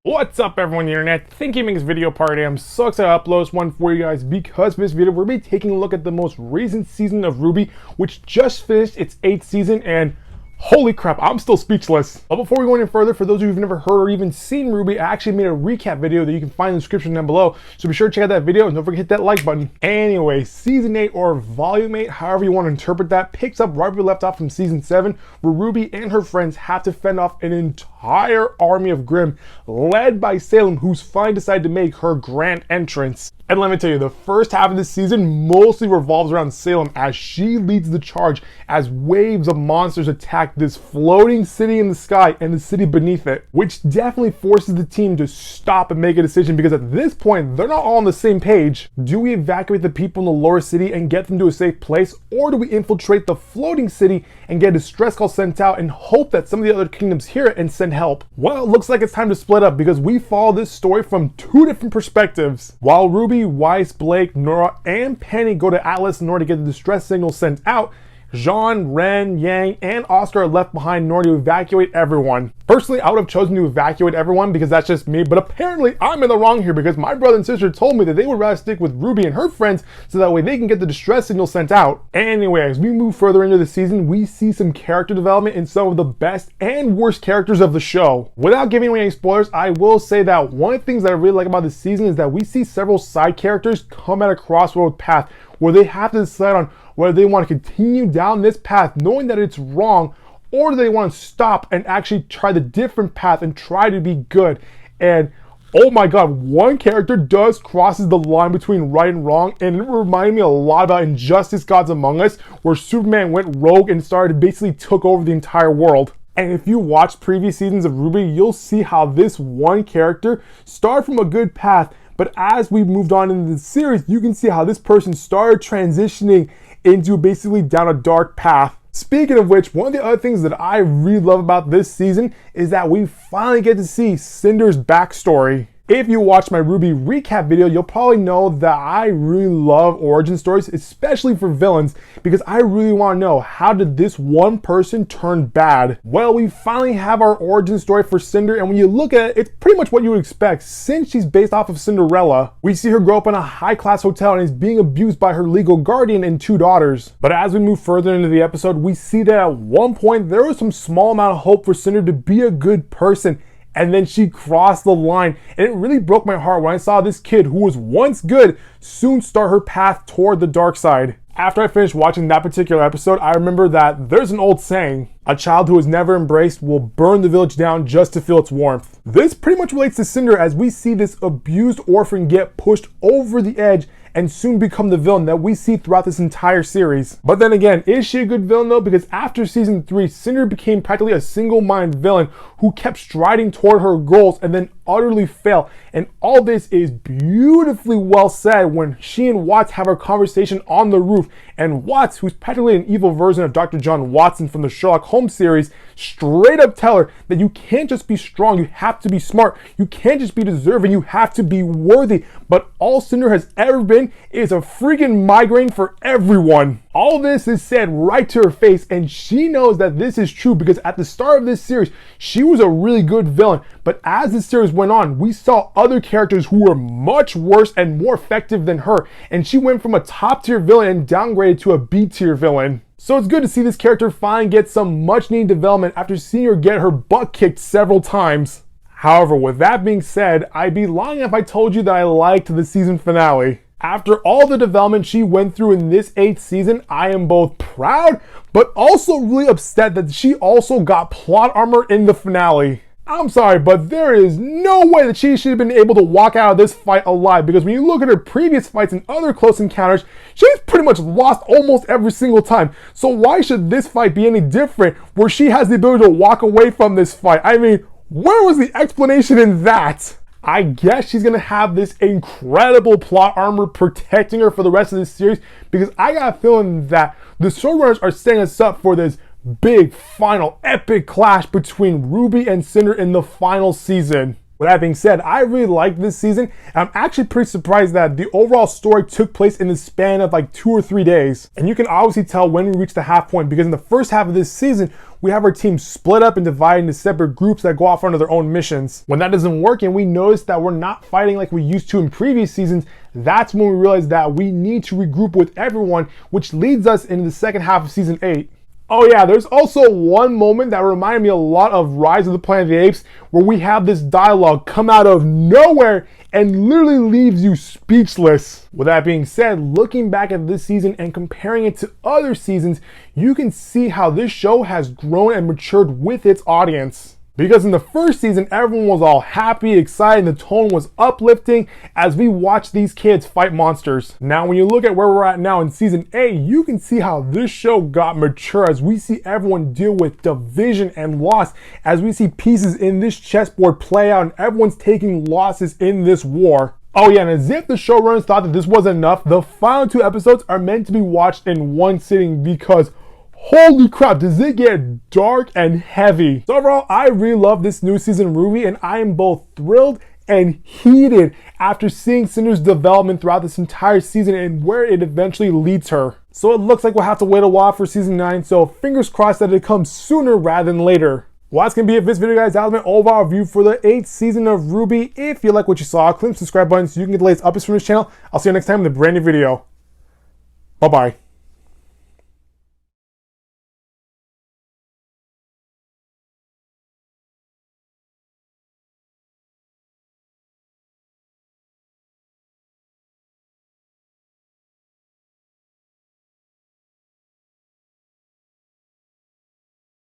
What's up everyone on the internet? Thank you for making this video party. I'm so excited to upload this one for you guys because for this video we're going to be taking a look at the most recent season of RWBY, which just finished its 8th season, and holy crap, I'm still speechless. But before we go any further, for those of you who've never heard or even seen RWBY, I actually made a recap video that you can find in the description down below. So be sure to check out that video and don't forget to hit that like button. Anyway, Season 8 or Volume 8, however you want to interpret that, picks up right where we left off from Season 7, where RWBY and her friends have to fend off an entire army of Grimm, led by Salem, who's finally decided to make her grand entrance. And let me tell you, the first half of this season mostly revolves around Salem as she leads the charge as waves of monsters attack this floating city in the sky and the city beneath it, which definitely forces the team to stop and make a decision because at this point, they're not all on the same page. Do we evacuate the people in the lower city and get them to a safe place, or do we infiltrate the floating city and get a distress call sent out and hope that some of the other kingdoms hear it and send help? Well, it looks like it's time to split up because we follow this story from two different perspectives. While RWBY, Weiss, Blake, Nora, and Penny go to Atlas in order to get the distress signal sent out, Jean, Ren, Yang, and Oscar are left behind in order to evacuate everyone. Personally, I would have chosen to evacuate everyone because that's just me, but apparently I'm in the wrong here because my brother and sister told me that they would rather stick with RWBY and her friends so that way they can get the distress signal sent out. Anyway, as we move further into the season, we see some character development in some of the best and worst characters of the show. Without giving away any spoilers, I will say that one of the things that I really like about this season is that we see several side characters come at a crossroad path where they have to decide on whether they want to continue down this path knowing that it's wrong, or do they want to stop and actually try the different path and try to be good. And oh my god, one character crosses the line between right and wrong, and it reminded me a lot about Injustice Gods Among Us, where Superman went rogue and started basically took over the entire world. And if you watch previous seasons of RWBY, you'll see how this one character started from a good path, but as we moved on in the series, you can see how this person started transitioning into basically down a dark path. Speaking of which, one of the other things that I really love about this season is that we finally get to see Cinder's backstory. If you watched my RWBY recap video, you'll probably know that I really love origin stories, especially for villains, because I really want to know, how did this one person turn bad? Well, we finally have our origin story for Cinder, and when you look at it, it's pretty much what you would expect since she's based off of Cinderella. We see her grow up in a high-class hotel and is being abused by her legal guardian and 2 daughters. But as we move further into the episode, we see that at one point there was some small amount of hope for Cinder to be a good person. And then she crossed the line, and it really broke my heart when I saw this kid who was once good soon start her path toward the dark side. After I finished watching that particular episode, I remember that there's an old saying, a child who is never embraced will burn the village down just to feel its warmth. This pretty much relates to Cinder as we see this abused orphan get pushed over the edge and soon become the villain that we see throughout this entire series. But then again, is she a good villain though? Because after season 3, Cinder became practically a single-minded villain who kept striding toward her goals and then utterly failed. And all this is beautifully well said when she and Watts have a conversation on the roof, and Watts, who's practically an evil version of Dr. John Watson from the Sherlock Holmes series, straight up tell her that you can't just be strong, you have to be smart, you can't just be deserving, you have to be worthy. But all Cinder has ever been is a freaking migraine for everyone. All this is said right to her face, and she knows that this is true because at the start of this series, she was a really good villain. But as this series went on, we saw other characters who were much worse and more effective than her, and she went from a top tier villain and downgraded to a B tier villain. So it's good to see this character finally get some much needed development after seeing her get her butt kicked several times. However, with that being said, I'd be lying if I told you that I liked the season finale. After all the development she went through in this 8th season, I am both proud, but also really upset that she also got plot armor in the finale. I'm sorry, but there is no way that she should have been able to walk out of this fight alive, because when you look at her previous fights and other close encounters, she's pretty much lost almost every single time. So why should this fight be any different where she has the ability to walk away from this fight? I mean, where was the explanation in that? I guess she's going to have this incredible plot armor protecting her for the rest of this series, because I got a feeling that the showrunners are setting us up for this big final epic clash between RWBY and Cinder in the final season. With that being said, I really liked this season, and I'm actually pretty surprised that the overall story took place in the span of like 2 or 3 days. And you can obviously tell when we reach the half point, because in the first half of this season, we have our team split up and divided into separate groups that go off on their own missions. When that doesn't work and we notice that we're not fighting like we used to in previous seasons, that's when we realize that we need to regroup with everyone, which leads us into the second half of season 8. Oh yeah, there's also one moment that reminded me a lot of Rise of the Planet of the Apes, where we have this dialogue come out of nowhere and literally leaves you speechless. With that being said, looking back at this season and comparing it to other seasons, you can see how this show has grown and matured with its audience. Because in the first season, everyone was all happy, excited, and the tone was uplifting as we watched these kids fight monsters. Now, when you look at where we're at now in season 8, you can see how this show got mature as we see everyone deal with division and loss, as we see pieces in this chessboard play out and everyone's taking losses in this war. Oh yeah, and as if the showrunners thought that this wasn't enough, the final 2 episodes are meant to be watched in one sitting because holy crap, does it get dark and heavy. So overall, I really love this new season of RWBY, and I am both thrilled and heated after seeing Cinder's development throughout this entire season and where it eventually leads her. So it looks like we'll have to wait a while for season 9, so fingers crossed that it comes sooner rather than later. Well, that's going to be it for this video, guys. That was my overall review for the 8th season of RWBY. If you like what you saw, click the subscribe button so you can get the latest updates from this channel. I'll see you next time in the brand new video. Bye-bye.